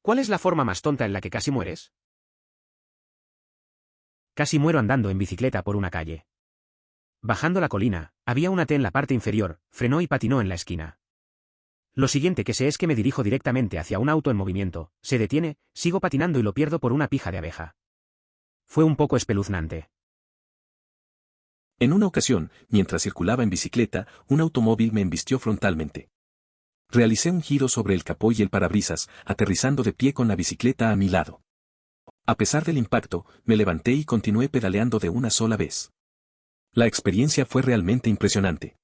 ¿Cuál es la forma más tonta en la que casi mueres? Casi muero andando en bicicleta por una calle. Bajando la colina, había una T en la parte inferior, frenó y patinó en la esquina. Lo siguiente que sé es que me dirijo directamente hacia un auto en movimiento, se detiene, sigo patinando y lo pierdo por una pija de abeja. Fue un poco espeluznante. En una ocasión, mientras circulaba en bicicleta, un automóvil me embistió frontalmente. Realicé un giro sobre el capó y el parabrisas, aterrizando de pie con la bicicleta a mi lado. A pesar del impacto, me levanté y continué pedaleando de una sola vez. La experiencia fue realmente impresionante.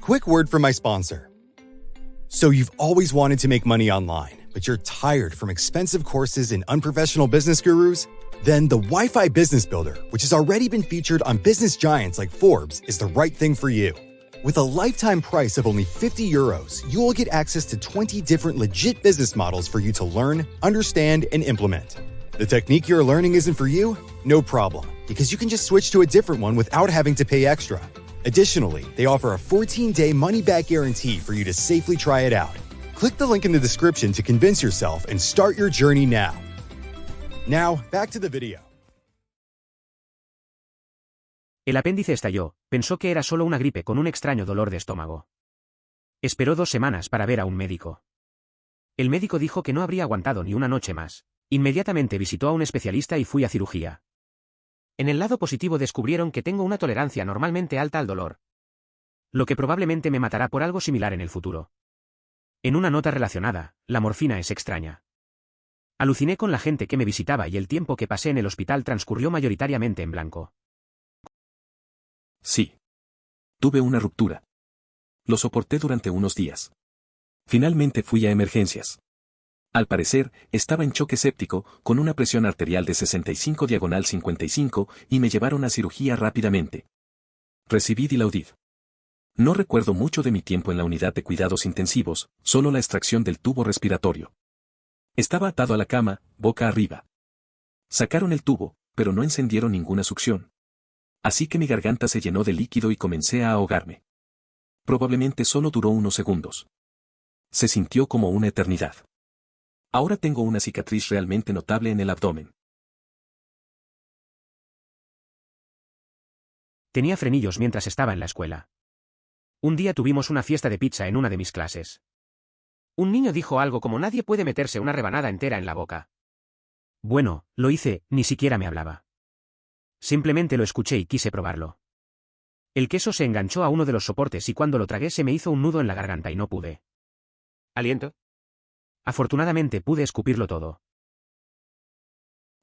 Quick word from my sponsor. So you've always wanted to make money online, but you're tired from expensive courses and unprofessional business gurus? Then the Wi-Fi Business Builder, which has already been featured on business giants like Forbes, is the right thing for you. With a lifetime price of only €50, you will get access to 20 different legit business models for you to learn, understand, and implement. The technique you're learning isn't for you? No problem, because you can just switch to a different one without having to pay extra. Additionally, they offer a 14-day money-back guarantee for you to safely try it out. Click the link in the description to convince yourself and start your journey now. Now, back to the video. El apéndice estalló, pensó que era solo una gripe con un extraño dolor de estómago. Esperó 2 semanas para ver a un médico. El médico dijo que no habría aguantado ni una noche más. Inmediatamente visitó a un especialista y fui a cirugía. En el lado positivo descubrieron que tengo una tolerancia normalmente alta al dolor. Lo que probablemente me matará por algo similar en el futuro. En una nota relacionada, la morfina es extraña. Aluciné con la gente que me visitaba y el tiempo que pasé en el hospital transcurrió mayoritariamente en blanco. Sí. Tuve una ruptura. Lo soporté durante unos días. Finalmente fui a emergencias. Al parecer, estaba en choque séptico, con una presión arterial de 65/55, y me llevaron a cirugía rápidamente. Recibí Dilaudid. No recuerdo mucho de mi tiempo en la unidad de cuidados intensivos, solo la extracción del tubo respiratorio. Estaba atado a la cama, boca arriba. Sacaron el tubo, pero no encendieron ninguna succión. Así que mi garganta se llenó de líquido y comencé a ahogarme. Probablemente solo duró unos segundos. Se sintió como una eternidad. Ahora tengo una cicatriz realmente notable en el abdomen. Tenía frenillos mientras estaba en la escuela. Un día tuvimos una fiesta de pizza en una de mis clases. Un niño dijo algo como nadie puede meterse una rebanada entera en la boca. Bueno, lo hice, ni siquiera me hablaba. Simplemente lo escuché y quise probarlo. El queso se enganchó a uno de los soportes y cuando lo tragué se me hizo un nudo en la garganta y no pude. ¿Aliento? Afortunadamente pude escupirlo todo.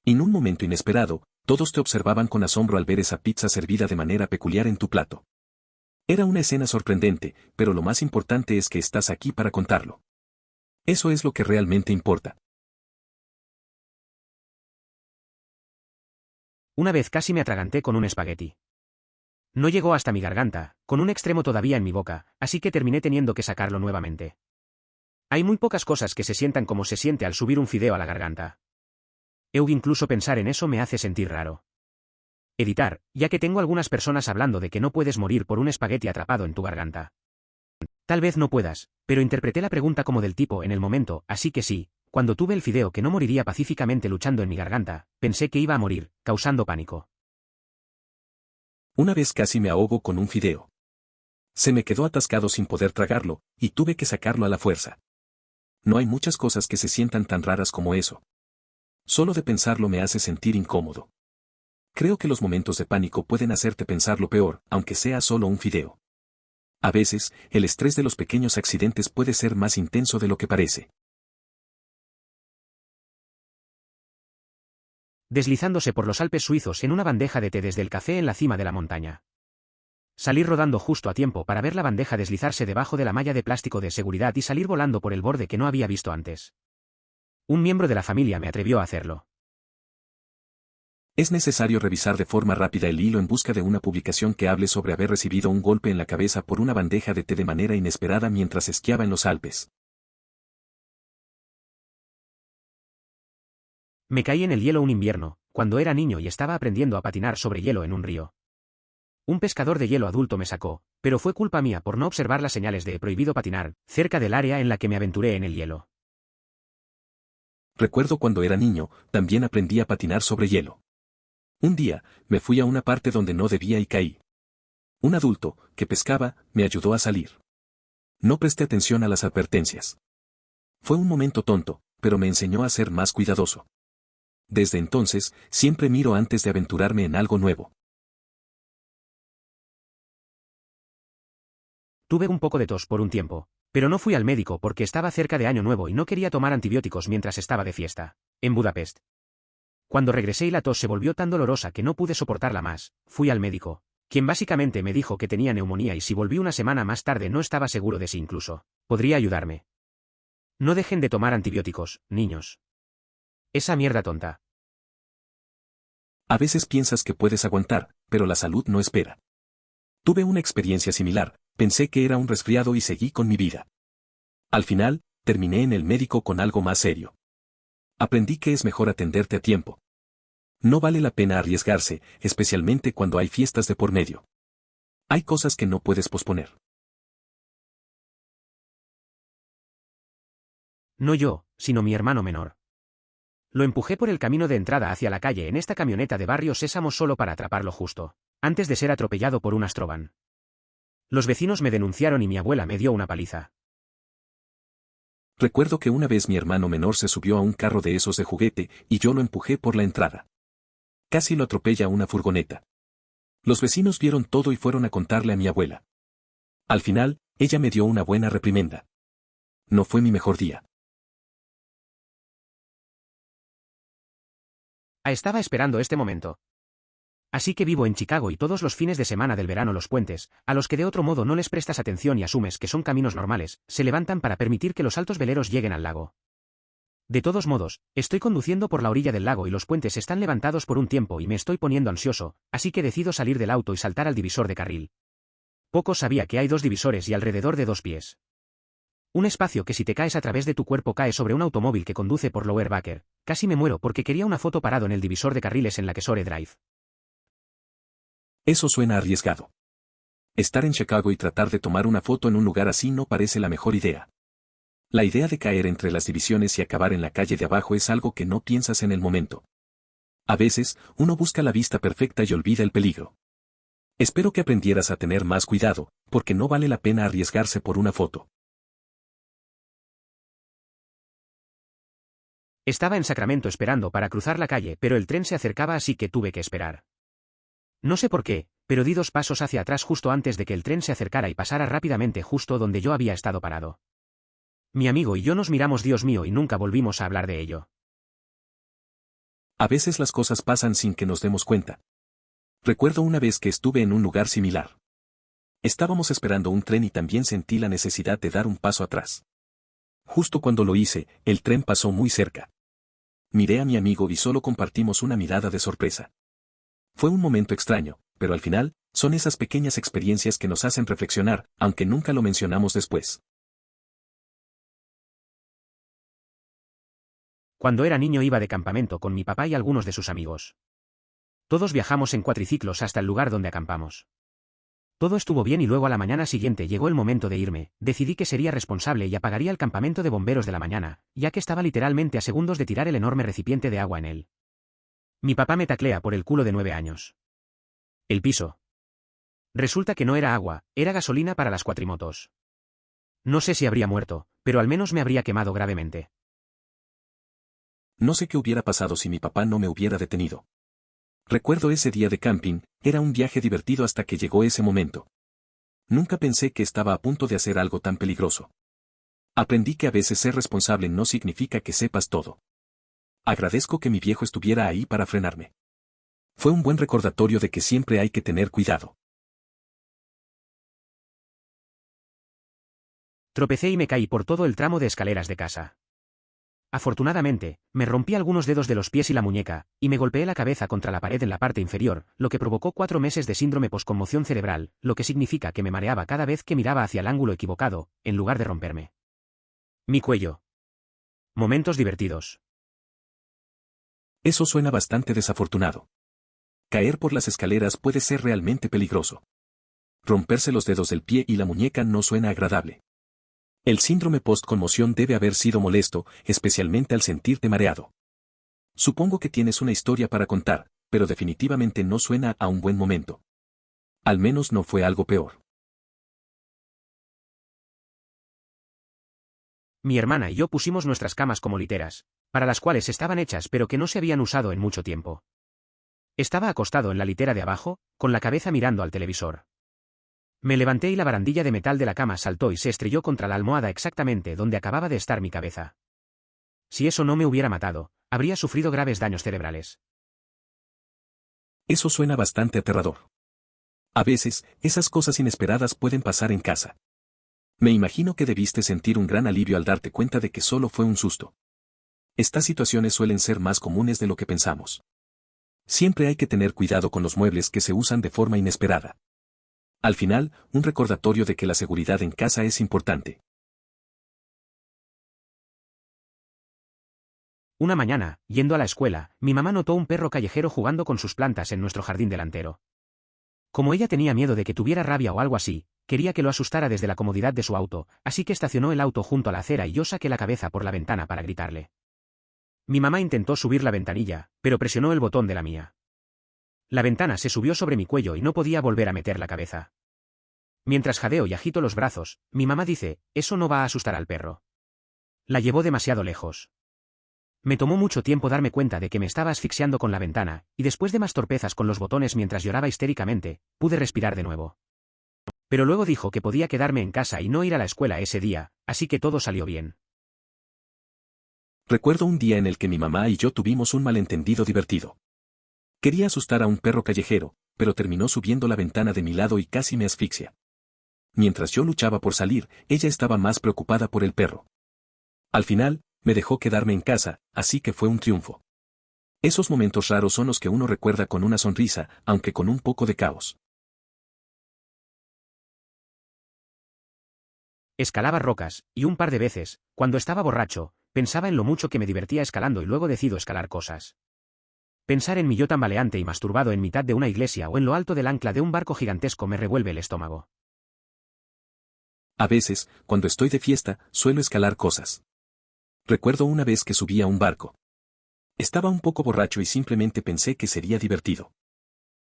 En un momento inesperado, todos te observaban con asombro al ver esa pizza servida de manera peculiar en tu plato. Era una escena sorprendente, pero lo más importante es que estás aquí para contarlo. Eso es lo que realmente importa. Una vez casi me atraganté con un espagueti. No llegó hasta mi garganta, con un extremo todavía en mi boca, así que terminé teniendo que sacarlo nuevamente. Hay muy pocas cosas que se sientan como se siente al subir un fideo a la garganta. Incluso pensar en eso me hace sentir raro. Editar, ya que tengo algunas personas hablando de que no puedes morir por un espagueti atrapado en tu garganta. Tal vez no puedas, pero interpreté la pregunta como del tipo en el momento, así que sí. Cuando tuve el fideo que no moriría pacíficamente luchando en mi garganta, pensé que iba a morir, causando pánico. Una vez casi me ahogo con un fideo. Se me quedó atascado sin poder tragarlo, y tuve que sacarlo a la fuerza. No hay muchas cosas que se sientan tan raras como eso. Solo de pensarlo me hace sentir incómodo. Creo que los momentos de pánico pueden hacerte pensar lo peor, aunque sea solo un fideo. A veces, el estrés de los pequeños accidentes puede ser más intenso de lo que parece. Deslizándose por los Alpes suizos en una bandeja de té desde el café en la cima de la montaña. Salí rodando justo a tiempo para ver la bandeja deslizarse debajo de la malla de plástico de seguridad y salir volando por el borde que no había visto antes. Un miembro de la familia me atrevió a hacerlo. Es necesario revisar de forma rápida el hilo en busca de una publicación que hable sobre haber recibido un golpe en la cabeza por una bandeja de té de manera inesperada mientras esquiaba en los Alpes. Me caí en el hielo un invierno, cuando era niño y estaba aprendiendo a patinar sobre hielo en un río. Un pescador de hielo adulto me sacó, pero fue culpa mía por no observar las señales de prohibido patinar, cerca del área en la que me aventuré en el hielo. Recuerdo cuando era niño, también aprendí a patinar sobre hielo. Un día, me fui a una parte donde no debía y caí. Un adulto, que pescaba, me ayudó a salir. No presté atención a las advertencias. Fue un momento tonto, pero me enseñó a ser más cuidadoso. Desde entonces, siempre miro antes de aventurarme en algo nuevo. Tuve un poco de tos por un tiempo, pero no fui al médico porque estaba cerca de Año Nuevo y no quería tomar antibióticos mientras estaba de fiesta, en Budapest. Cuando regresé y la tos se volvió tan dolorosa que no pude soportarla más, fui al médico, quien básicamente me dijo que tenía neumonía y si volví una semana más tarde no estaba seguro de si incluso podría ayudarme. No dejen de tomar antibióticos, niños. Esa mierda tonta. A veces piensas que puedes aguantar, pero la salud no espera. Tuve una experiencia similar, pensé que era un resfriado y seguí con mi vida. Al final, terminé en el médico con algo más serio. Aprendí que es mejor atenderte a tiempo. No vale la pena arriesgarse, especialmente cuando hay fiestas de por medio. Hay cosas que no puedes posponer. No yo, sino mi hermano menor. Lo empujé por el camino de entrada hacia la calle en esta camioneta de Barrio Sésamo solo para atraparlo justo, antes de ser atropellado por un Astrovan. Los vecinos me denunciaron y mi abuela me dio una paliza. Recuerdo que una vez mi hermano menor se subió a un carro de esos de juguete y yo lo empujé por la entrada. Casi lo atropella una furgoneta. Los vecinos vieron todo y fueron a contarle a mi abuela. Al final, ella me dio una buena reprimenda. No fue mi mejor día. Estaba esperando este momento. Así que vivo en Chicago y todos los fines de semana del verano los puentes, a los que de otro modo no les prestas atención y asumes que son caminos normales, se levantan para permitir que los altos veleros lleguen al lago. De todos modos, estoy conduciendo por la orilla del lago y los puentes están levantados por un tiempo y me estoy poniendo ansioso, así que decido salir del auto y saltar al divisor de carril. Poco sabía que hay 2 divisores y alrededor de 2 pies. Un espacio que si te caes a través de tu cuerpo cae sobre un automóvil que conduce por Lower Baker. Casi me muero porque quería una foto parado en el divisor de carriles en la Kesore Drive. Eso suena arriesgado. Estar en Chicago y tratar de tomar una foto en un lugar así no parece la mejor idea. La idea de caer entre las divisiones y acabar en la calle de abajo es algo que no piensas en el momento. A veces, uno busca la vista perfecta y olvida el peligro. Espero que aprendieras a tener más cuidado, porque no vale la pena arriesgarse por una foto. Estaba en Sacramento esperando para cruzar la calle, pero el tren se acercaba así que tuve que esperar. No sé por qué, pero di 2 pasos hacia atrás justo antes de que el tren se acercara y pasara rápidamente justo donde yo había estado parado. Mi amigo y yo nos miramos Dios mío y nunca volvimos a hablar de ello. A veces las cosas pasan sin que nos demos cuenta. Recuerdo una vez que estuve en un lugar similar. Estábamos esperando un tren y también sentí la necesidad de dar un paso atrás. Justo cuando lo hice, el tren pasó muy cerca. Miré a mi amigo y solo compartimos una mirada de sorpresa. Fue un momento extraño, pero al final, son esas pequeñas experiencias que nos hacen reflexionar, aunque nunca lo mencionamos después. Cuando era niño iba de campamento con mi papá y algunos de sus amigos. Todos viajamos en cuatriciclos hasta el lugar donde acampamos. Todo estuvo bien y luego a la mañana siguiente llegó el momento de irme, decidí que sería responsable y apagaría el campamento de bomberos de la mañana, ya que estaba literalmente a segundos de tirar el enorme recipiente de agua en él. Mi papá me taclea por el culo de 9 años. El piso. Resulta que no era agua, era gasolina para las cuatrimotos. No sé si habría muerto, pero al menos me habría quemado gravemente. No sé qué hubiera pasado si mi papá no me hubiera detenido. Recuerdo ese día de camping, era un viaje divertido hasta que llegó ese momento. Nunca pensé que estaba a punto de hacer algo tan peligroso. Aprendí que a veces ser responsable no significa que sepas todo. Agradezco que mi viejo estuviera ahí para frenarme. Fue un buen recordatorio de que siempre hay que tener cuidado. Tropecé y me caí por todo el tramo de escaleras de casa. Afortunadamente, me rompí algunos dedos de los pies y la muñeca, y me golpeé la cabeza contra la pared en la parte inferior, lo que provocó 4 meses de síndrome posconmoción cerebral, lo que significa que me mareaba cada vez que miraba hacia el ángulo equivocado, en lugar de romperme. Mi cuello. Momentos divertidos. Eso suena bastante desafortunado. Caer por las escaleras puede ser realmente peligroso. Romperse los dedos del pie y la muñeca no suena agradable. El síndrome post-conmoción debe haber sido molesto, especialmente al sentirte mareado. Supongo que tienes una historia para contar, pero definitivamente no suena a un buen momento. Al menos no fue algo peor. Mi hermana y yo pusimos nuestras camas como literas, para las cuales estaban hechas pero que no se habían usado en mucho tiempo. Estaba acostado en la litera de abajo, con la cabeza mirando al televisor. Me levanté y la barandilla de metal de la cama saltó y se estrelló contra la almohada exactamente donde acababa de estar mi cabeza. Si eso no me hubiera matado, habría sufrido graves daños cerebrales. Eso suena bastante aterrador. A veces, esas cosas inesperadas pueden pasar en casa. Me imagino que debiste sentir un gran alivio al darte cuenta de que solo fue un susto. Estas situaciones suelen ser más comunes de lo que pensamos. Siempre hay que tener cuidado con los muebles que se usan de forma inesperada. Al final, un recordatorio de que la seguridad en casa es importante. Una mañana, yendo a la escuela, mi mamá notó un perro callejero jugando con sus plantas en nuestro jardín delantero. Como ella tenía miedo de que tuviera rabia o algo así, quería que lo asustara desde la comodidad de su auto, así que estacionó el auto junto a la acera y yo saqué la cabeza por la ventana para gritarle. Mi mamá intentó subir la ventanilla, pero presionó el botón de la mía. La ventana se subió sobre mi cuello y no podía volver a meter la cabeza. Mientras jadeo y agito los brazos, mi mamá dice, eso no va a asustar al perro. La llevó demasiado lejos. Me tomó mucho tiempo darme cuenta de que me estaba asfixiando con la ventana, y después de más torpezas con los botones mientras lloraba histéricamente, pude respirar de nuevo. Pero luego dijo que podía quedarme en casa y no ir a la escuela ese día, así que todo salió bien. Recuerdo un día en el que mi mamá y yo tuvimos un malentendido divertido. Quería asustar a un perro callejero, pero terminó subiendo la ventana de mi lado y casi me asfixia. Mientras yo luchaba por salir, ella estaba más preocupada por el perro. Al final, me dejó quedarme en casa, así que fue un triunfo. Esos momentos raros son los que uno recuerda con una sonrisa, aunque con un poco de caos. Escalaba rocas, y un par de veces, cuando estaba borracho, pensaba en lo mucho que me divertía escalando y luego decido escalar cosas. Pensar en mi yo tambaleante y masturbado en mitad de una iglesia o en lo alto del ancla de un barco gigantesco me revuelve el estómago. A veces, cuando estoy de fiesta, suelo escalar cosas. Recuerdo una vez que subí a un barco. Estaba un poco borracho y simplemente pensé que sería divertido.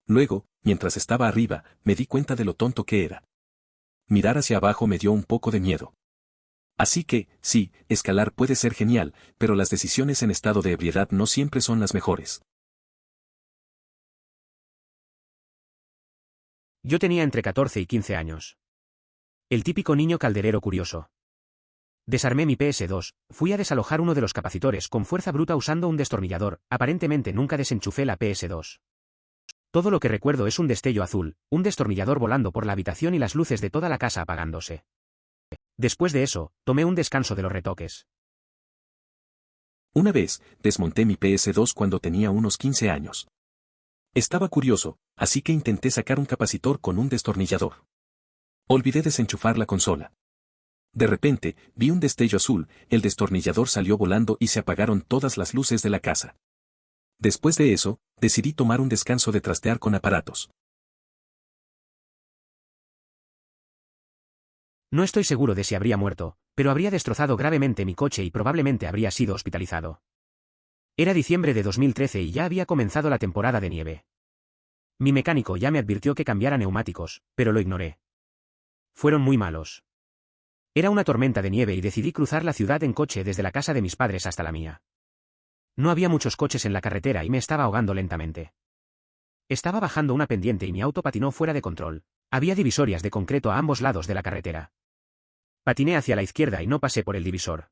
Luego, mientras estaba arriba, me di cuenta de lo tonto que era. Mirar hacia abajo me dio un poco de miedo. Así que, sí, escalar puede ser genial, pero las decisiones en estado de ebriedad no siempre son las mejores. Yo tenía entre 14 y 15 años. El típico niño calderero curioso. Desarmé mi PS2, fui a desalojar uno de los capacitores con fuerza bruta usando un destornillador, aparentemente nunca desenchufé la PS2. Todo lo que recuerdo es un destello azul, un destornillador volando por la habitación y las luces de toda la casa apagándose. Después de eso, tomé un descanso de los retoques. Una vez, desmonté mi PS2 cuando tenía unos 15 años. Estaba curioso, así que intenté sacar un capacitor con un destornillador. Olvidé desenchufar la consola. De repente, vi un destello azul, el destornillador salió volando y se apagaron todas las luces de la casa. Después de eso, decidí tomar un descanso de trastear con aparatos. No estoy seguro de si habría muerto, pero habría destrozado gravemente mi coche y probablemente habría sido hospitalizado. Era diciembre de 2013 y ya había comenzado la temporada de nieve. Mi mecánico ya me advirtió que cambiara neumáticos, pero lo ignoré. Fueron muy malos. Era una tormenta de nieve y decidí cruzar la ciudad en coche desde la casa de mis padres hasta la mía. No había muchos coches en la carretera y me estaba ahogando lentamente. Estaba bajando una pendiente y mi auto patinó fuera de control. Había divisorias de concreto a ambos lados de la carretera. Patiné hacia la izquierda y no pasé por el divisor.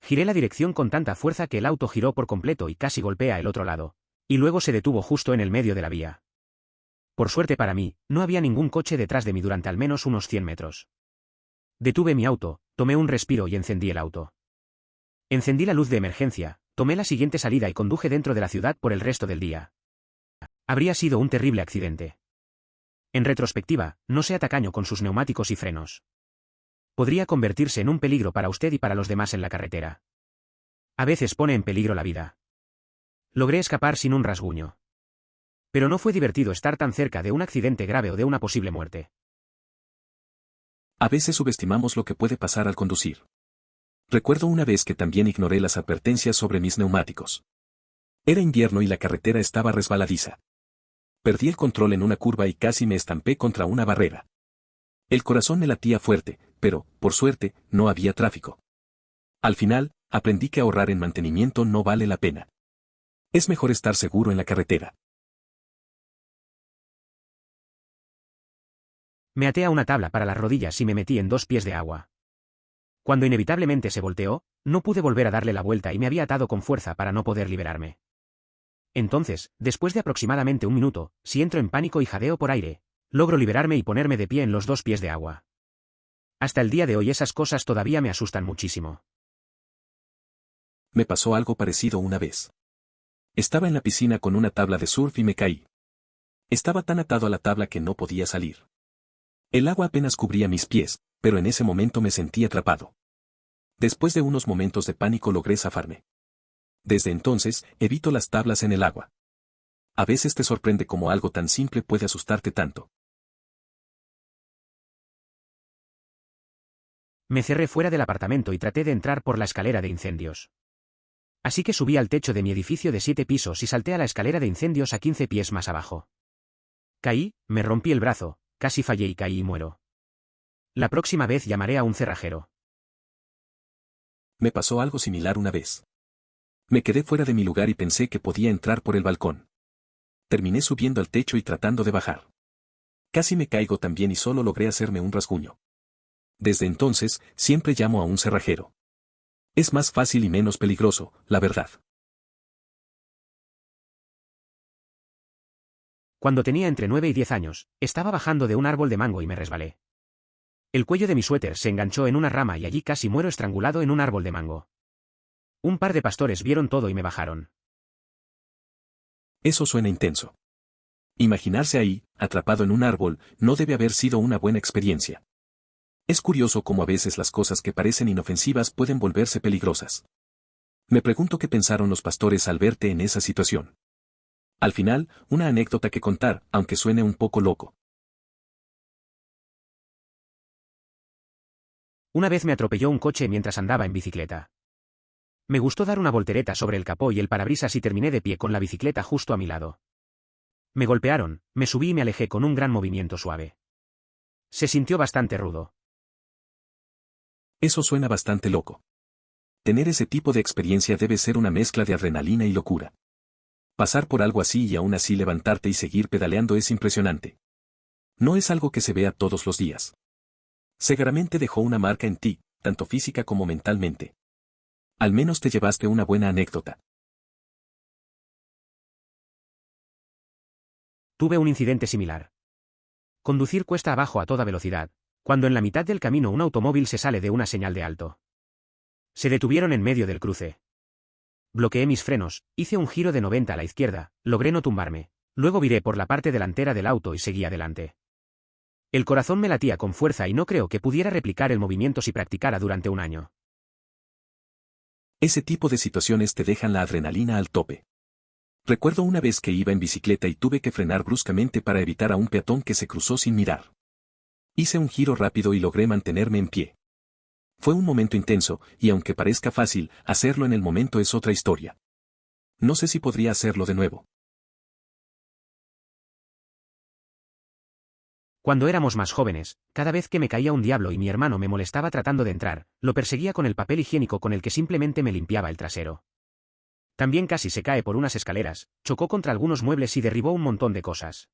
Giré la dirección con tanta fuerza que el auto giró por completo y casi golpea el otro lado, y luego se detuvo justo en el medio de la vía. Por suerte para mí, no había ningún coche detrás de mí durante al menos unos 100 metros. Detuve mi auto, tomé un respiro y encendí el auto. Encendí la luz de emergencia, tomé la siguiente salida y conduje dentro de la ciudad por el resto del día. Habría sido un terrible accidente. En retrospectiva, no sea tacaño con sus neumáticos y frenos. Podría convertirse en un peligro para usted y para los demás en la carretera. A veces pone en peligro la vida. Logré escapar sin un rasguño. Pero no fue divertido estar tan cerca de un accidente grave o de una posible muerte. A veces subestimamos lo que puede pasar al conducir. Recuerdo una vez que también ignoré las advertencias sobre mis neumáticos. Era invierno y la carretera estaba resbaladiza. Perdí el control en una curva y casi me estampé contra una barrera. El corazón me latía fuerte, pero, por suerte, no había tráfico. Al final, aprendí que ahorrar en mantenimiento no vale la pena. Es mejor estar seguro en la carretera. Me até a una tabla para las rodillas y me metí en 2 pies de agua. Cuando inevitablemente se volteó, no pude volver a darle la vuelta y me había atado con fuerza para no poder liberarme. Entonces, después de aproximadamente 1 minuto, si entro en pánico y jadeo por aire, logro liberarme y ponerme de pie en los 2 pies de agua. Hasta el día de hoy esas cosas todavía me asustan muchísimo. Me pasó algo parecido una vez. Estaba en la piscina con una tabla de surf y me caí. Estaba tan atado a la tabla que no podía salir. El agua apenas cubría mis pies, pero en ese momento me sentí atrapado. Después de unos momentos de pánico logré zafarme. Desde entonces, evito las tablas en el agua. A veces te sorprende cómo algo tan simple puede asustarte tanto. Me cerré fuera del apartamento y traté de entrar por la escalera de incendios. Así que subí al techo de mi edificio de 7 pisos y salté a la escalera de incendios a 15 pies más abajo. Caí, me rompí el brazo, casi fallé y caí y muero. La próxima vez llamaré a un cerrajero. Me pasó algo similar una vez. Me quedé fuera de mi lugar y pensé que podía entrar por el balcón. Terminé subiendo al techo y tratando de bajar. Casi me caigo también y solo logré hacerme un rasguño. Desde entonces, siempre llamo a un cerrajero. Es más fácil y menos peligroso, la verdad. Cuando tenía entre 9 y 10 años, estaba bajando de un árbol de mango y me resbalé. El cuello de mi suéter se enganchó en una rama y allí casi muero estrangulado en un árbol de mango. Un par de pastores vieron todo y me bajaron. Eso suena intenso. Imaginarse ahí, atrapado en un árbol, no debe haber sido una buena experiencia. Es curioso cómo a veces las cosas que parecen inofensivas pueden volverse peligrosas. Me pregunto qué pensaron los pastores al verte en esa situación. Al final, una anécdota que contar, aunque suene un poco loco. Una vez me atropelló un coche mientras andaba en bicicleta. Me gustó dar una voltereta sobre el capó y el parabrisas y terminé de pie con la bicicleta justo a mi lado. Me golpearon, me subí y me alejé con un gran movimiento suave. Se sintió bastante rudo. Eso suena bastante loco. Tener ese tipo de experiencia debe ser una mezcla de adrenalina y locura. Pasar por algo así y aún así levantarte y seguir pedaleando es impresionante. No es algo que se vea todos los días. Seguramente dejó una marca en ti, tanto física como mentalmente. Al menos te llevaste una buena anécdota. Tuve un incidente similar. Conducir cuesta abajo a toda velocidad, cuando en la mitad del camino un automóvil se sale de una señal de alto. Se detuvieron en medio del cruce. Bloqueé mis frenos, hice un giro de 90 a la izquierda, logré no tumbarme, luego viré por la parte delantera del auto y seguí adelante. El corazón me latía con fuerza y no creo que pudiera replicar el movimiento si practicara durante un año. Ese tipo de situaciones te dejan la adrenalina al tope. Recuerdo una vez que iba en bicicleta y tuve que frenar bruscamente para evitar a un peatón que se cruzó sin mirar. Hice un giro rápido y logré mantenerme en pie. Fue un momento intenso, y aunque parezca fácil, hacerlo en el momento es otra historia. No sé si podría hacerlo de nuevo. Cuando éramos más jóvenes, cada vez que me caía un diablo y mi hermano me molestaba tratando de entrar, lo perseguía con el papel higiénico con el que simplemente me limpiaba el trasero. También casi se cae por unas escaleras, chocó contra algunos muebles y derribó un montón de cosas.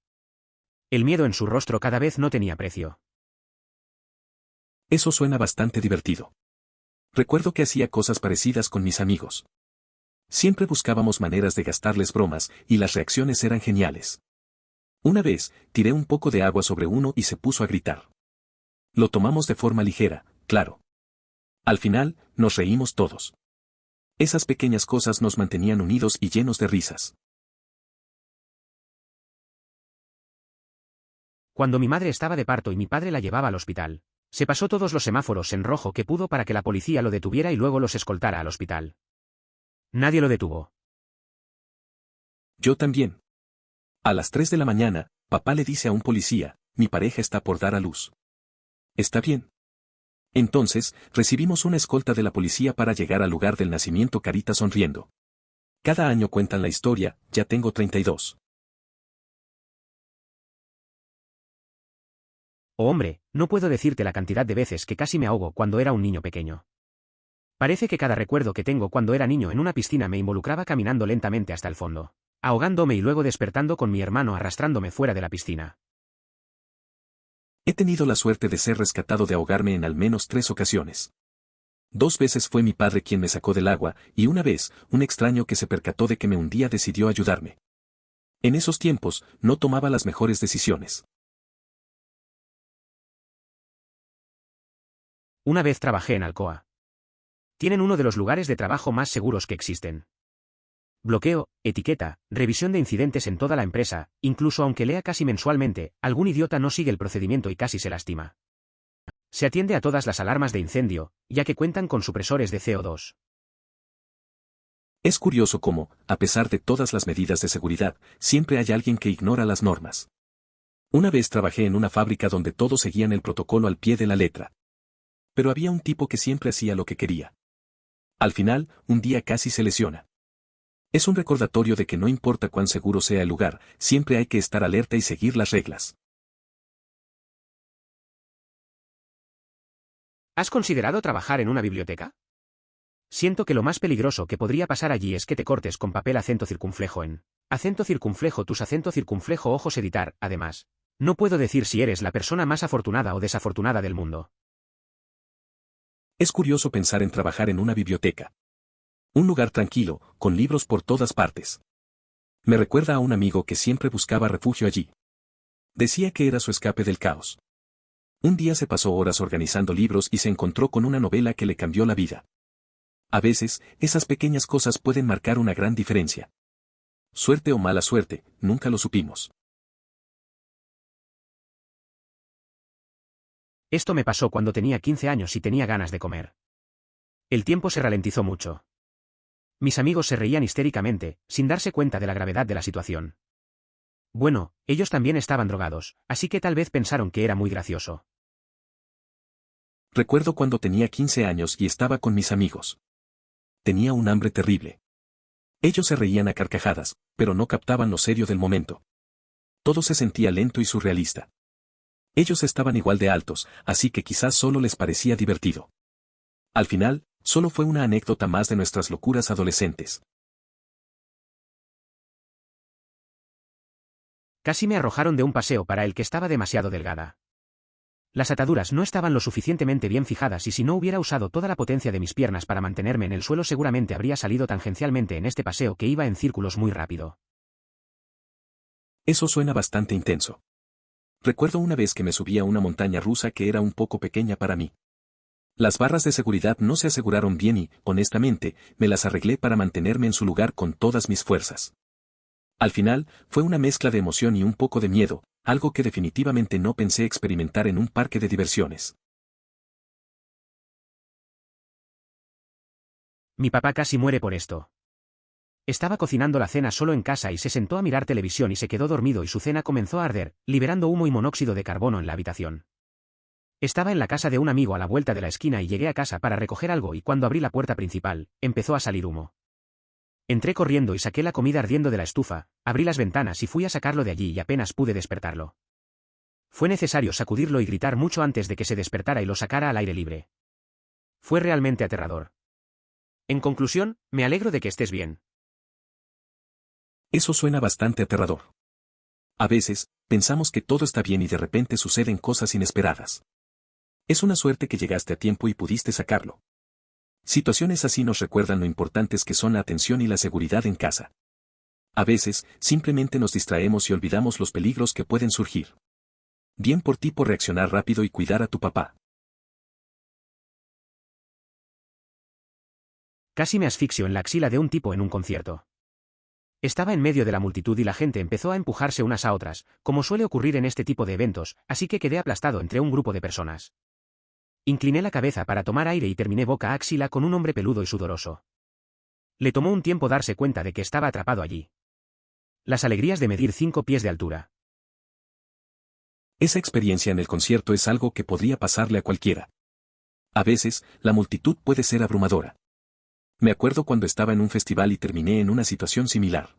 El miedo en su rostro cada vez no tenía precio. Eso suena bastante divertido. Recuerdo que hacía cosas parecidas con mis amigos. Siempre buscábamos maneras de gastarles bromas, y las reacciones eran geniales. Una vez, tiré un poco de agua sobre uno y se puso a gritar. Lo tomamos de forma ligera, claro. Al final, nos reímos todos. Esas pequeñas cosas nos mantenían unidos y llenos de risas. Cuando mi madre estaba de parto y mi padre la llevaba al hospital, se pasó todos los semáforos en rojo que pudo para que la policía lo detuviera y luego los escoltara al hospital. Nadie lo detuvo. Yo también. A las 3 de la mañana, papá le dice a un policía, mi pareja está por dar a luz. ¿Está bien? Entonces, recibimos una escolta de la policía para llegar al lugar del nacimiento Carita sonriendo. Cada año cuentan la historia, ya tengo 32. Oh hombre, no puedo decirte la cantidad de veces que casi me ahogo cuando era un niño pequeño. Parece que cada recuerdo que tengo cuando era niño en una piscina me involucraba caminando lentamente hasta el fondo, ahogándome y luego despertando con mi hermano arrastrándome fuera de la piscina. He tenido la suerte de ser rescatado de ahogarme en al menos 3 ocasiones. 2 veces fue mi padre quien me sacó del agua, y una vez, un extraño que se percató de que me hundía decidió ayudarme. En esos tiempos, no tomaba las mejores decisiones. Una vez trabajé en Alcoa. Tienen uno de los lugares de trabajo más seguros que existen. Bloqueo, etiqueta, revisión de incidentes en toda la empresa, incluso aunque lea casi mensualmente, algún idiota no sigue el procedimiento y casi se lastima. Se atiende a todas las alarmas de incendio, ya que cuentan con supresores de CO2. Es curioso cómo, a pesar de todas las medidas de seguridad, siempre hay alguien que ignora las normas. Una vez trabajé en una fábrica donde todos seguían el protocolo al pie de la letra. Pero había un tipo que siempre hacía lo que quería. Al final, un día casi se lesiona. Es un recordatorio de que no importa cuán seguro sea el lugar, siempre hay que estar alerta y seguir las reglas. ¿Has considerado trabajar en una biblioteca? Siento que lo más peligroso que podría pasar allí es que te cortes con papel acento circunflejo en acento circunflejo tus acento circunflejo ojos editar, además. No puedo decir si eres la persona más afortunada o desafortunada del mundo. Es curioso pensar en trabajar en una biblioteca. Un lugar tranquilo, con libros por todas partes. Me recuerda a un amigo que siempre buscaba refugio allí. Decía que era su escape del caos. Un día se pasó horas organizando libros y se encontró con una novela que le cambió la vida. A veces, esas pequeñas cosas pueden marcar una gran diferencia. Suerte o mala suerte, nunca lo supimos. Esto me pasó cuando tenía 15 años y tenía ganas de comer. El tiempo se ralentizó mucho. Mis amigos se reían histéricamente, sin darse cuenta de la gravedad de la situación. Bueno, ellos también estaban drogados, así que tal vez pensaron que era muy gracioso. Recuerdo cuando tenía 15 años y estaba con mis amigos. Tenía un hambre terrible. Ellos se reían a carcajadas, pero no captaban lo serio del momento. Todo se sentía lento y surrealista. Ellos estaban igual de altos, así que quizás solo les parecía divertido. Al final, solo fue una anécdota más de nuestras locuras adolescentes. Casi me arrojaron de un paseo para el que estaba demasiado delgada. Las ataduras no estaban lo suficientemente bien fijadas y si no hubiera usado toda la potencia de mis piernas para mantenerme en el suelo seguramente habría salido tangencialmente en este paseo que iba en círculos muy rápido. Eso suena bastante intenso. Recuerdo una vez que me subí a una montaña rusa que era un poco pequeña para mí. Las barras de seguridad no se aseguraron bien y, honestamente, me las arreglé para mantenerme en su lugar con todas mis fuerzas. Al final, fue una mezcla de emoción y un poco de miedo, algo que definitivamente no pensé experimentar en un parque de diversiones. Mi papá casi muere por esto. Estaba cocinando la cena solo en casa y se sentó a mirar televisión y se quedó dormido y su cena comenzó a arder, liberando humo y monóxido de carbono en la habitación. Estaba en la casa de un amigo a la vuelta de la esquina y llegué a casa para recoger algo y cuando abrí la puerta principal, empezó a salir humo. Entré corriendo y saqué la comida ardiendo de la estufa, abrí las ventanas y fui a sacarlo de allí y apenas pude despertarlo. Fue necesario sacudirlo y gritar mucho antes de que se despertara y lo sacara al aire libre. Fue realmente aterrador. En conclusión, me alegro de que estés bien. Eso suena bastante aterrador. A veces, pensamos que todo está bien y de repente suceden cosas inesperadas. Es una suerte que llegaste a tiempo y pudiste sacarlo. Situaciones así nos recuerdan lo importantes que son la atención y la seguridad en casa. A veces, simplemente nos distraemos y olvidamos los peligros que pueden surgir. Bien por ti por reaccionar rápido y cuidar a tu papá. Casi me asfixio en la axila de un tipo en un concierto. Estaba en medio de la multitud y la gente empezó a empujarse unas a otras, como suele ocurrir en este tipo de eventos, así que quedé aplastado entre un grupo de personas. Incliné la cabeza para tomar aire y terminé boca a axila con un hombre peludo y sudoroso. Le tomó un tiempo darse cuenta de que estaba atrapado allí. Las alegrías de medir 5 pies de altura. Esa experiencia en el concierto es algo que podría pasarle a cualquiera. A veces, la multitud puede ser abrumadora. Me acuerdo cuando estaba en un festival y terminé en una situación similar.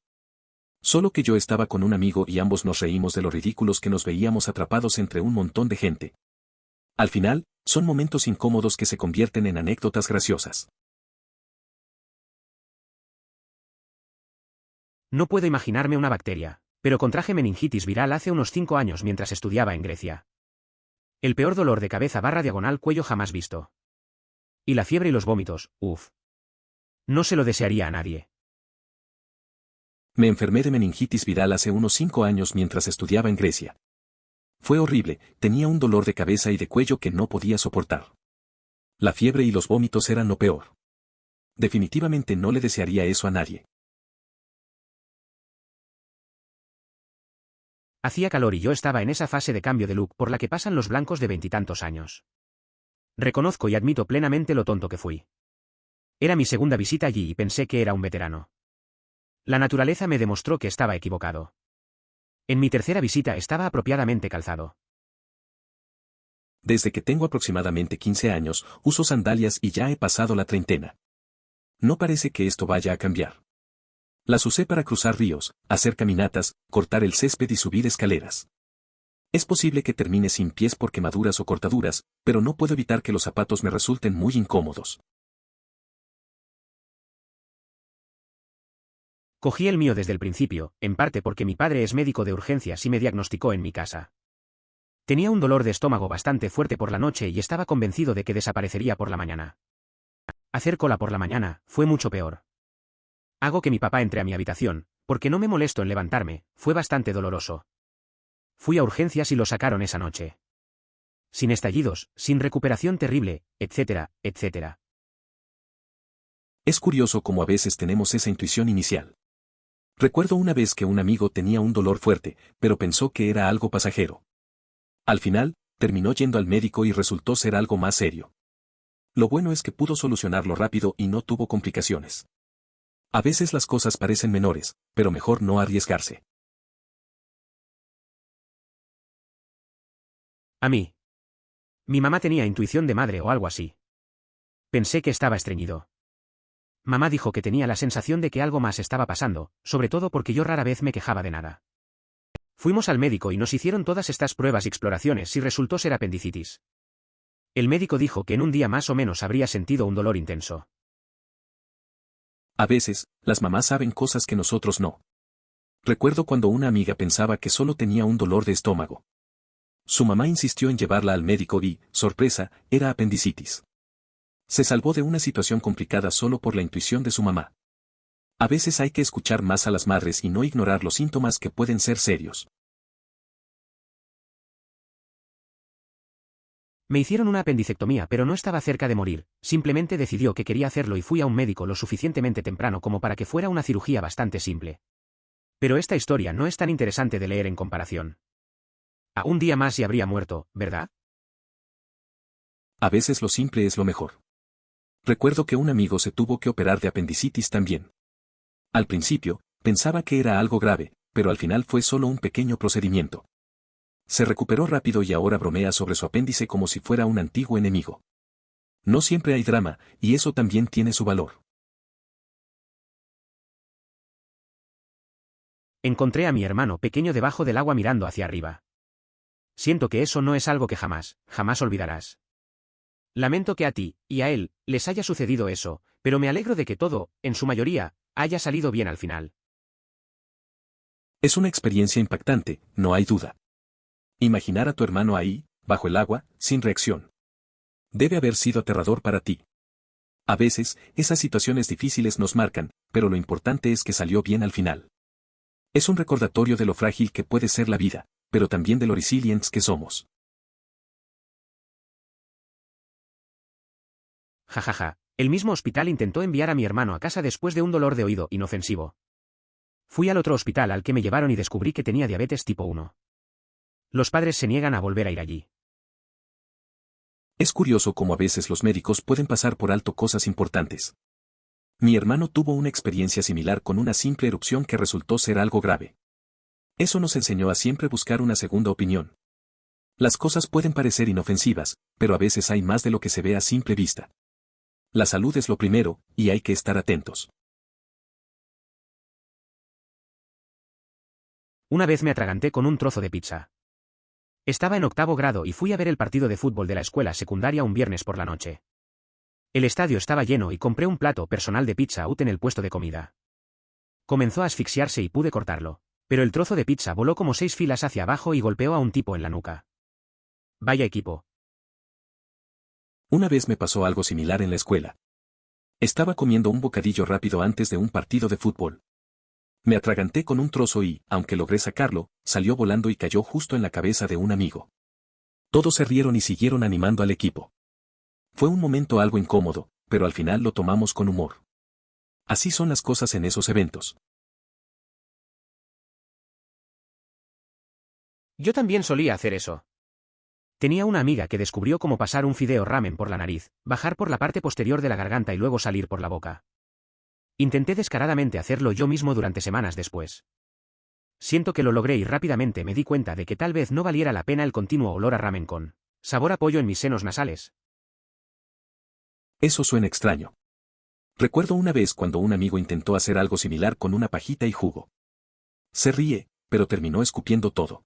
Solo que yo estaba con un amigo y ambos nos reímos de lo ridículos que nos veíamos atrapados entre un montón de gente. Al final, son momentos incómodos que se convierten en anécdotas graciosas. No puedo imaginarme una bacteria, pero contraje meningitis viral hace unos 5 años mientras estudiaba en Grecia. El peor dolor de cabeza barra diagonal cuello jamás visto. Y la fiebre y los vómitos, uff. No se lo desearía a nadie. Me enfermé de meningitis viral hace unos 5 años mientras estudiaba en Grecia. Fue horrible, tenía un dolor de cabeza y de cuello que no podía soportar. La fiebre y los vómitos eran lo peor. Definitivamente no le desearía eso a nadie. Hacía calor y yo estaba en esa fase de cambio de look por la que pasan los blancos de 20 y tantos años. Reconozco y admito plenamente lo tonto que fui. Era mi segunda visita allí y pensé que era un veterano. La naturaleza me demostró que estaba equivocado. En mi tercera visita estaba apropiadamente calzado. Desde que tengo aproximadamente 15 años, uso sandalias y ya he pasado la treintena. No parece que esto vaya a cambiar. Las usé para cruzar ríos, hacer caminatas, cortar el césped y subir escaleras. Es posible que termine sin pies por quemaduras o cortaduras, pero no puedo evitar que los zapatos me resulten muy incómodos. Cogí el mío desde el principio, en parte porque mi padre es médico de urgencias y me diagnosticó en mi casa. Tenía un dolor de estómago bastante fuerte por la noche y estaba convencido de que desaparecería por la mañana. Hacer cola por la mañana fue mucho peor. Hago que mi papá entre a mi habitación, porque no me molesto en levantarme, fue bastante doloroso. Fui a urgencias y lo sacaron esa noche. Sin estallidos, sin recuperación terrible, etcétera, etcétera. Es curioso cómo a veces tenemos esa intuición inicial. Recuerdo una vez que un amigo tenía un dolor fuerte, pero pensó que era algo pasajero. Al final, terminó yendo al médico y resultó ser algo más serio. Lo bueno es que pudo solucionarlo rápido y no tuvo complicaciones. A veces las cosas parecen menores, pero mejor no arriesgarse. A mí. Mi mamá tenía intuición de madre o algo así. Pensé que estaba estreñido. Mamá dijo que tenía la sensación de que algo más estaba pasando, sobre todo porque yo rara vez me quejaba de nada. Fuimos al médico y nos hicieron todas estas pruebas y exploraciones y resultó ser apendicitis. El médico dijo que en un día más o menos habría sentido un dolor intenso. A veces, las mamás saben cosas que nosotros no. Recuerdo cuando una amiga pensaba que solo tenía un dolor de estómago. Su mamá insistió en llevarla al médico y, sorpresa, era apendicitis. Se salvó de una situación complicada solo por la intuición de su mamá. A veces hay que escuchar más a las madres y no ignorar los síntomas que pueden ser serios. Me hicieron una apendicectomía pero no estaba cerca de morir, simplemente decidió que quería hacerlo y fui a un médico lo suficientemente temprano como para que fuera una cirugía bastante simple. Pero esta historia no es tan interesante de leer en comparación. A un día más y habría muerto, ¿verdad? A veces lo simple es lo mejor. Recuerdo que un amigo se tuvo que operar de apendicitis también. Al principio, pensaba que era algo grave, pero al final fue solo un pequeño procedimiento. Se recuperó rápido y ahora bromea sobre su apéndice como si fuera un antiguo enemigo. No siempre hay drama, y eso también tiene su valor. Encontré a mi hermano pequeño debajo del agua mirando hacia arriba. Siento que eso no es algo que jamás, jamás olvidarás. Lamento que a ti, y a él, les haya sucedido eso, pero me alegro de que todo, en su mayoría, haya salido bien al final. Es una experiencia impactante, no hay duda. Imaginar a tu hermano ahí, bajo el agua, sin reacción. Debe haber sido aterrador para ti. A veces, esas situaciones difíciles nos marcan, pero lo importante es que salió bien al final. Es un recordatorio de lo frágil que puede ser la vida, pero también de lo resilientes que somos. Jajaja, el mismo hospital intentó enviar a mi hermano a casa después de un dolor de oído inofensivo. Fui al otro hospital al que me llevaron y descubrí que tenía diabetes tipo 1. Los padres se niegan a volver a ir allí. Es curioso cómo a veces los médicos pueden pasar por alto cosas importantes. Mi hermano tuvo una experiencia similar con una simple erupción que resultó ser algo grave. Eso nos enseñó a siempre buscar una segunda opinión. Las cosas pueden parecer inofensivas, pero a veces hay más de lo que se ve a simple vista. La salud es lo primero, y hay que estar atentos. Una vez me atraganté con un trozo de pizza. Estaba en 8º grado y fui a ver el partido de fútbol de la escuela secundaria un viernes por la noche. El estadio estaba lleno y compré un plato personal de pizza Hut en el puesto de comida. Comenzó a asfixiarse y pude cortarlo, pero el trozo de pizza voló como 6 filas hacia abajo y golpeó a un tipo en la nuca. Vaya equipo. Una vez me pasó algo similar en la escuela. Estaba comiendo un bocadillo rápido antes de un partido de fútbol. Me atraganté con un trozo y, aunque logré sacarlo, salió volando y cayó justo en la cabeza de un amigo. Todos se rieron y siguieron animando al equipo. Fue un momento algo incómodo, pero al final lo tomamos con humor. Así son las cosas en esos eventos. Yo también solía hacer eso. Tenía una amiga que descubrió cómo pasar un fideo ramen por la nariz, bajar por la parte posterior de la garganta y luego salir por la boca. Intenté descaradamente hacerlo yo mismo durante semanas después. Siento que lo logré y rápidamente me di cuenta de que tal vez no valiera la pena el continuo olor a ramen con sabor a pollo en mis senos nasales. Eso suena extraño. Recuerdo una vez cuando un amigo intentó hacer algo similar con una pajita y jugo. Se ríe, pero terminó escupiendo todo.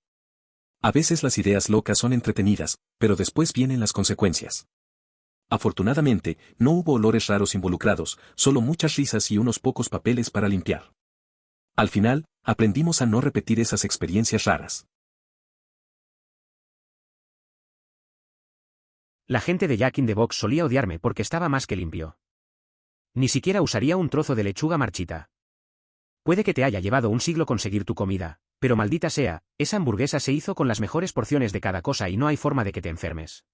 A veces las ideas locas son entretenidas, pero después vienen las consecuencias. Afortunadamente, no hubo olores raros involucrados, solo muchas risas y unos pocos papeles para limpiar. Al final, aprendimos a no repetir esas experiencias raras. La gente de Jack in the Box solía odiarme porque estaba más que limpio. Ni siquiera usaría un trozo de lechuga marchita. Puede que te haya llevado un siglo conseguir tu comida, pero maldita sea, esa hamburguesa se hizo con las mejores porciones de cada cosa y no hay forma de que te enfermes.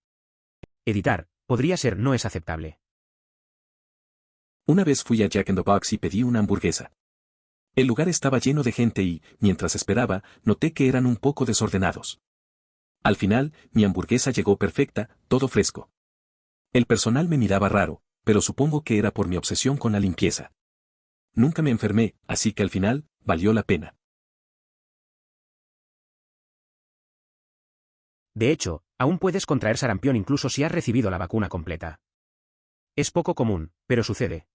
Editar, podría ser no es aceptable. Una vez fui a Jack in the Box y pedí una hamburguesa. El lugar estaba lleno de gente y, mientras esperaba, noté que eran un poco desordenados. Al final, mi hamburguesa llegó perfecta, todo fresco. El personal me miraba raro, pero supongo que era por mi obsesión con la limpieza. Nunca me enfermé, así que al final, valió la pena. De hecho, aún puedes contraer sarampión incluso si has recibido la vacuna completa. Es poco común, pero sucede.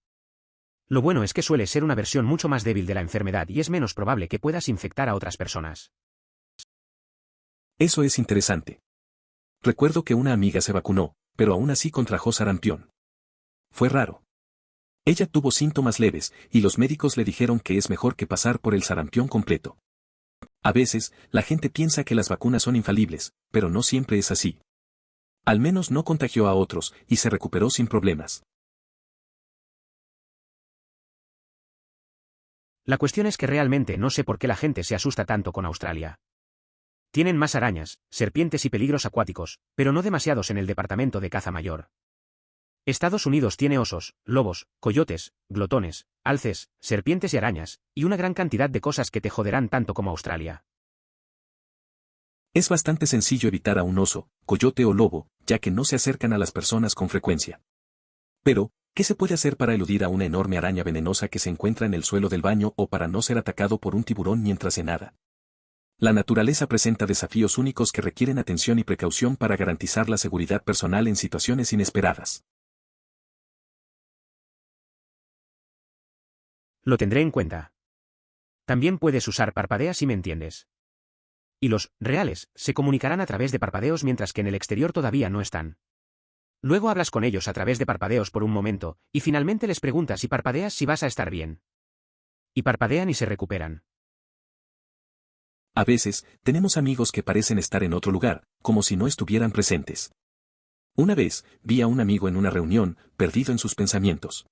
Lo bueno es que suele ser una versión mucho más débil de la enfermedad y es menos probable que puedas infectar a otras personas. Eso es interesante. Recuerdo que una amiga se vacunó, pero aún así contrajo sarampión. Fue raro. Ella tuvo síntomas leves, y los médicos le dijeron que es mejor que pasar por el sarampión completo. A veces, la gente piensa que las vacunas son infalibles, pero no siempre es así. Al menos no contagió a otros, y se recuperó sin problemas. La cuestión es que realmente no sé por qué la gente se asusta tanto con Australia. Tienen más arañas, serpientes y peligros acuáticos, pero no demasiados en el departamento de caza mayor. Estados Unidos tiene osos, lobos, coyotes, glotones, alces, serpientes y arañas, y una gran cantidad de cosas que te joderán tanto como Australia. Es bastante sencillo evitar a un oso, coyote o lobo, ya que no se acercan a las personas con frecuencia. Pero, ¿qué se puede hacer para eludir a una enorme araña venenosa que se encuentra en el suelo del baño o para no ser atacado por un tiburón mientras se nada? La naturaleza presenta desafíos únicos que requieren atención y precaución para garantizar la seguridad personal en situaciones inesperadas. Lo tendré en cuenta. También puedes usar parpadea si me entiendes. Y los reales se comunicarán a través de parpadeos mientras que en el exterior todavía no están. Luego hablas con ellos a través de parpadeos por un momento, y finalmente les preguntas si parpadeas si vas a estar bien. Y parpadean y se recuperan. A veces, tenemos amigos que parecen estar en otro lugar, como si no estuvieran presentes. Una vez, vi a un amigo en una reunión, perdido en sus pensamientos.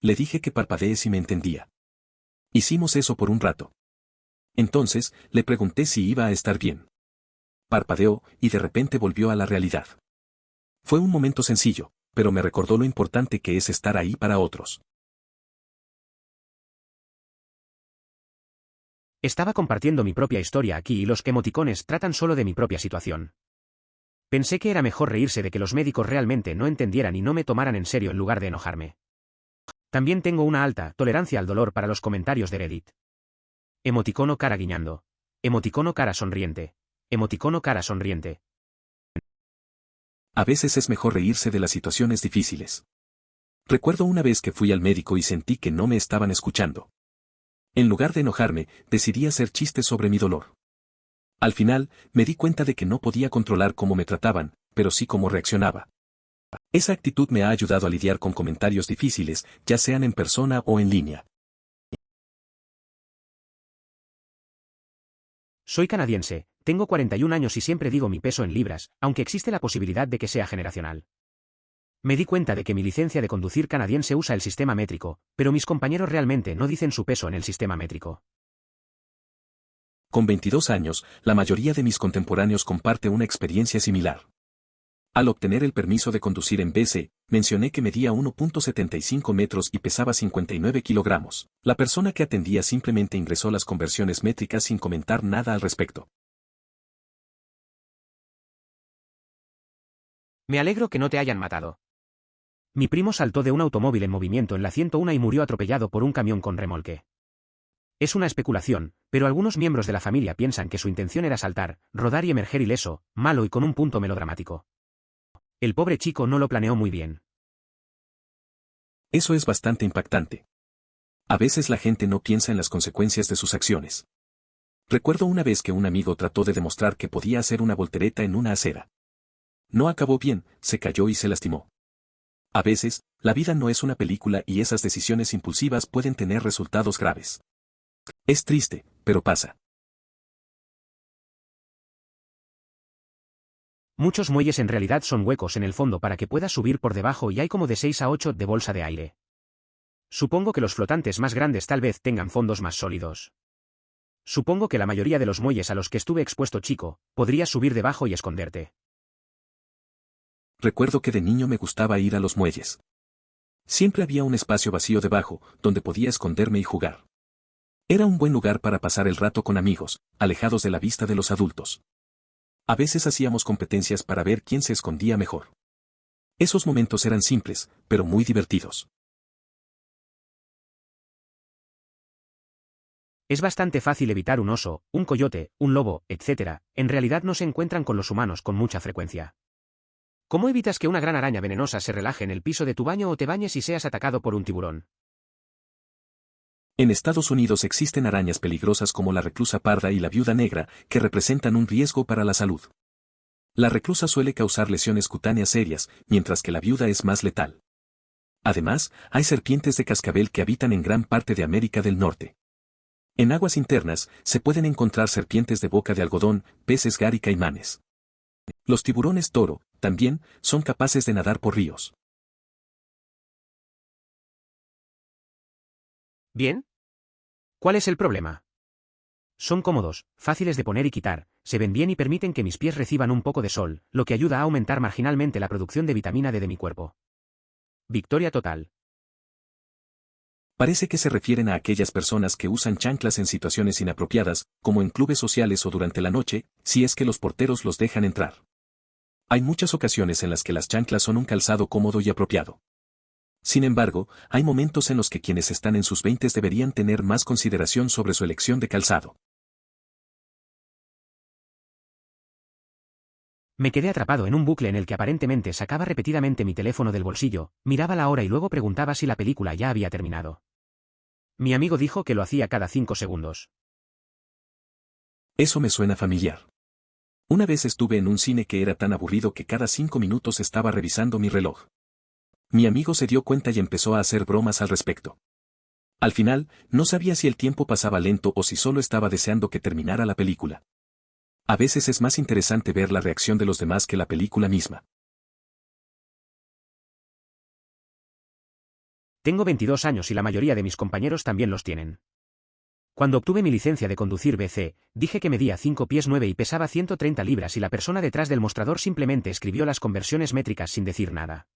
Le dije que parpadee si me entendía. Hicimos eso por un rato. Entonces, le pregunté si iba a estar bien. Parpadeó, y de repente volvió a la realidad. Fue un momento sencillo, pero me recordó lo importante que es estar ahí para otros. Estaba compartiendo mi propia historia aquí y los emoticones tratan solo de mi propia situación. Pensé que era mejor reírse de que los médicos realmente no entendieran y no me tomaran en serio en lugar de enojarme. También tengo una alta tolerancia al dolor para los comentarios de Reddit. Emoticono cara guiñando. Emoticono cara sonriente. Emoticono cara sonriente. A veces es mejor reírse de las situaciones difíciles. Recuerdo una vez que fui al médico y sentí que no me estaban escuchando. En lugar de enojarme, decidí hacer chistes sobre mi dolor. Al final, me di cuenta de que no podía controlar cómo me trataban, pero sí cómo reaccionaba. Esa actitud me ha ayudado a lidiar con comentarios difíciles, ya sean en persona o en línea. Soy canadiense, tengo 41 años y siempre digo mi peso en libras, aunque existe la posibilidad de que sea generacional. Me di cuenta de que mi licencia de conducir canadiense usa el sistema métrico, pero mis compañeros realmente no dicen su peso en el sistema métrico. Con 22 años, la mayoría de mis contemporáneos comparte una experiencia similar. Al obtener el permiso de conducir en BC, mencioné que medía 1.75 metros y pesaba 59 kilogramos. La persona que atendía simplemente ingresó las conversiones métricas sin comentar nada al respecto. Me alegro que no te hayan matado. Mi primo saltó de un automóvil en movimiento en la 101 y murió atropellado por un camión con remolque. Es una especulación, pero algunos miembros de la familia piensan que su intención era saltar, rodar y emerger ileso, malo y con un punto melodramático. El pobre chico no lo planeó muy bien. Eso es bastante impactante. A veces la gente no piensa en las consecuencias de sus acciones. Recuerdo una vez que un amigo trató de demostrar que podía hacer una voltereta en una acera. No acabó bien, se cayó y se lastimó. A veces, la vida no es una película y esas decisiones impulsivas pueden tener resultados graves. Es triste, pero pasa. Muchos muelles en realidad son huecos en el fondo para que puedas subir por debajo y hay como de 6 a 8 de bolsa de aire. Supongo que los flotantes más grandes tal vez tengan fondos más sólidos. Supongo que la mayoría de los muelles a los que estuve expuesto chico, podrías subir debajo y esconderte. Recuerdo que de niño me gustaba ir a los muelles. Siempre había un espacio vacío debajo, donde podía esconderme y jugar. Era un buen lugar para pasar el rato con amigos, alejados de la vista de los adultos. A veces hacíamos competencias para ver quién se escondía mejor. Esos momentos eran simples, pero muy divertidos. Es bastante fácil evitar un oso, un coyote, un lobo, etc. En realidad no se encuentran con los humanos con mucha frecuencia. ¿Cómo evitas que una gran araña venenosa se relaje en el piso de tu baño o te bañes y seas atacado por un tiburón? En Estados Unidos existen arañas peligrosas como la reclusa parda y la viuda negra, que representan un riesgo para la salud. La reclusa suele causar lesiones cutáneas serias, mientras que la viuda es más letal. Además, hay serpientes de cascabel que habitan en gran parte de América del Norte. En aguas internas, se pueden encontrar serpientes de boca de algodón, peces gar y caimanes. Los tiburones toro, también, son capaces de nadar por ríos. ¿Bien? ¿Cuál es el problema? Son cómodos, fáciles de poner y quitar, se ven bien y permiten que mis pies reciban un poco de sol, lo que ayuda a aumentar marginalmente la producción de vitamina D de mi cuerpo. Victoria total. Parece que se refieren a aquellas personas que usan chanclas en situaciones inapropiadas, como en clubes sociales o durante la noche, si es que los porteros los dejan entrar. Hay muchas ocasiones en las que las chanclas son un calzado cómodo y apropiado. Sin embargo, hay momentos en los que quienes están en sus 20 deberían tener más consideración sobre su elección de calzado. Me quedé atrapado en un bucle en el que aparentemente sacaba repetidamente mi teléfono del bolsillo, miraba la hora y luego preguntaba si la película ya había terminado. Mi amigo dijo que lo hacía cada 5 segundos. Eso me suena familiar. Una vez estuve en un cine que era tan aburrido que cada 5 minutos estaba revisando mi reloj. Mi amigo se dio cuenta y empezó a hacer bromas al respecto. Al final, no sabía si el tiempo pasaba lento o si solo estaba deseando que terminara la película. A veces es más interesante ver la reacción de los demás que la película misma. Tengo 22 años y la mayoría de mis compañeros también los tienen. Cuando obtuve mi licencia de conducir BC, dije que medía 5 pies 9 y pesaba 130 libras y la persona detrás del mostrador simplemente escribió las conversiones métricas sin decir nada.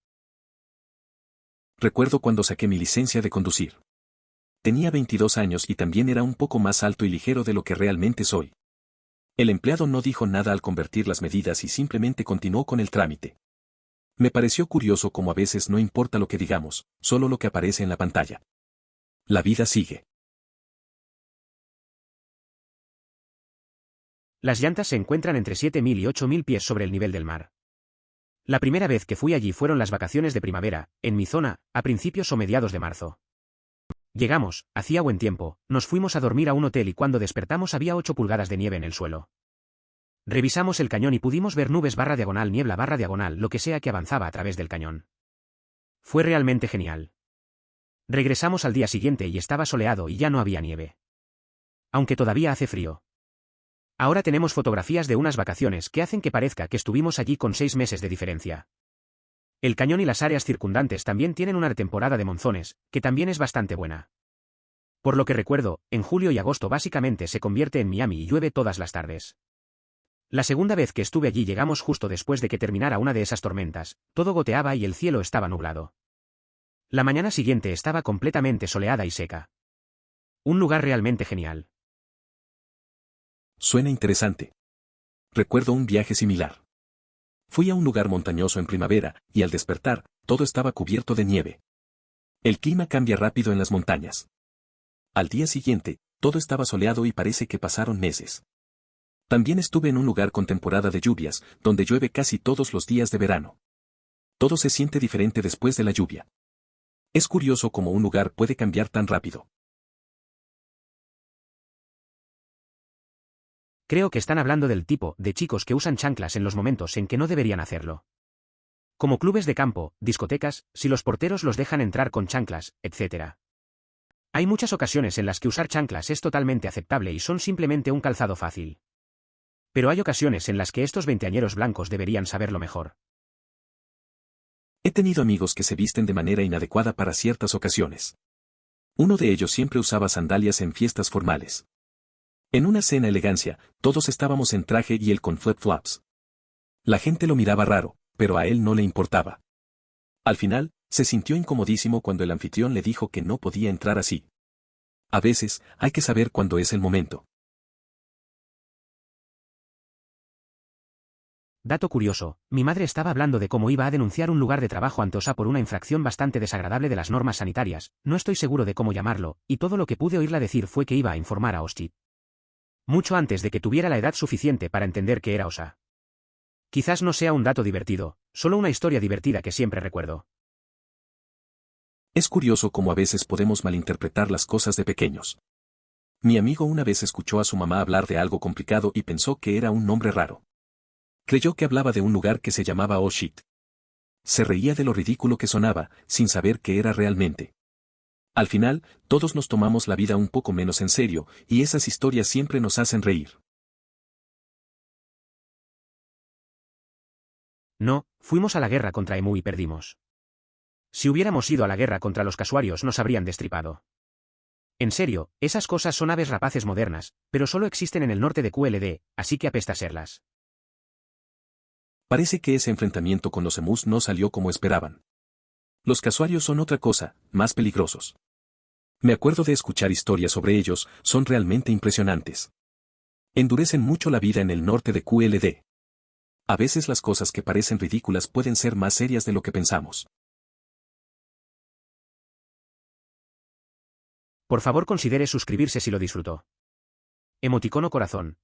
Recuerdo cuando saqué mi licencia de conducir. Tenía 22 años y también era un poco más alto y ligero de lo que realmente soy. El empleado no dijo nada al convertir las medidas y simplemente continuó con el trámite. Me pareció curioso cómo a veces no importa lo que digamos, solo lo que aparece en la pantalla. La vida sigue. Las llantas se encuentran entre 7.000 y 8.000 pies sobre el nivel del mar. La primera vez que fui allí fueron las vacaciones de primavera, en mi zona, a principios o mediados de marzo. Llegamos, hacía buen tiempo, nos fuimos a dormir a un hotel y cuando despertamos había 8 pulgadas de nieve en el suelo. Revisamos el cañón y pudimos ver nubes barra diagonal, niebla barra diagonal, lo que sea que avanzaba a través del cañón. Fue realmente genial. Regresamos al día siguiente y estaba soleado y ya no había nieve. Aunque todavía hace frío. Ahora tenemos fotografías de unas vacaciones que hacen que parezca que estuvimos allí con 6 meses de diferencia. El cañón y las áreas circundantes también tienen una temporada de monzones, que también es bastante buena. Por lo que recuerdo, en julio y agosto básicamente se convierte en Miami y llueve todas las tardes. La segunda vez que estuve allí llegamos justo después de que terminara una de esas tormentas, todo goteaba y el cielo estaba nublado. La mañana siguiente estaba completamente soleada y seca. Un lugar realmente genial. Suena interesante. Recuerdo un viaje similar. Fui a un lugar montañoso en primavera, y al despertar, todo estaba cubierto de nieve. El clima cambia rápido en las montañas. Al día siguiente, todo estaba soleado y parece que pasaron meses. También estuve en un lugar con temporada de lluvias, donde llueve casi todos los días de verano. Todo se siente diferente después de la lluvia. Es curioso cómo un lugar puede cambiar tan rápido. Creo que están hablando del tipo de chicos que usan chanclas en los momentos en que no deberían hacerlo. Como clubes de campo, discotecas, si los porteros los dejan entrar con chanclas, etc. Hay muchas ocasiones en las que usar chanclas es totalmente aceptable y son simplemente un calzado fácil. Pero hay ocasiones en las que estos veinteañeros blancos deberían saberlo mejor. He tenido amigos que se visten de manera inadecuada para ciertas ocasiones. Uno de ellos siempre usaba sandalias en fiestas formales. En una cena elegancia, todos estábamos en traje y él con flip-flops. La gente lo miraba raro, pero a él no le importaba. Al final, se sintió incomodísimo cuando el anfitrión le dijo que no podía entrar así. A veces, hay que saber cuándo es el momento. Dato curioso, mi madre estaba hablando de cómo iba a denunciar un lugar de trabajo ante OSA por una infracción bastante desagradable de las normas sanitarias, no estoy seguro de cómo llamarlo, y todo lo que pude oírla decir fue que iba a informar a OSHA. Mucho antes de que tuviera la edad suficiente para entender que era OSA. Quizás no sea un dato divertido, solo una historia divertida que siempre recuerdo. Es curioso cómo a veces podemos malinterpretar las cosas de pequeños. Mi amigo una vez escuchó a su mamá hablar de algo complicado y pensó que era un nombre raro. Creyó que hablaba de un lugar que se llamaba Oh Shit. Se reía de lo ridículo que sonaba, sin saber qué era realmente. Al final, todos nos tomamos la vida un poco menos en serio, y esas historias siempre nos hacen reír. No, fuimos a la guerra contra Emu y perdimos. Si hubiéramos ido a la guerra contra los casuarios nos habrían destripado. En serio, esas cosas son aves rapaces modernas, pero solo existen en el norte de QLD, así que apesta serlas. Parece que ese enfrentamiento con los emus no salió como esperaban. Los casuarios son otra cosa, más peligrosos. Me acuerdo de escuchar historias sobre ellos, son realmente impresionantes. Endurecen mucho la vida en el norte de QLD. A veces las cosas que parecen ridículas pueden ser más serias de lo que pensamos. Por favor considere suscribirse si lo disfrutó. Emoticono corazón.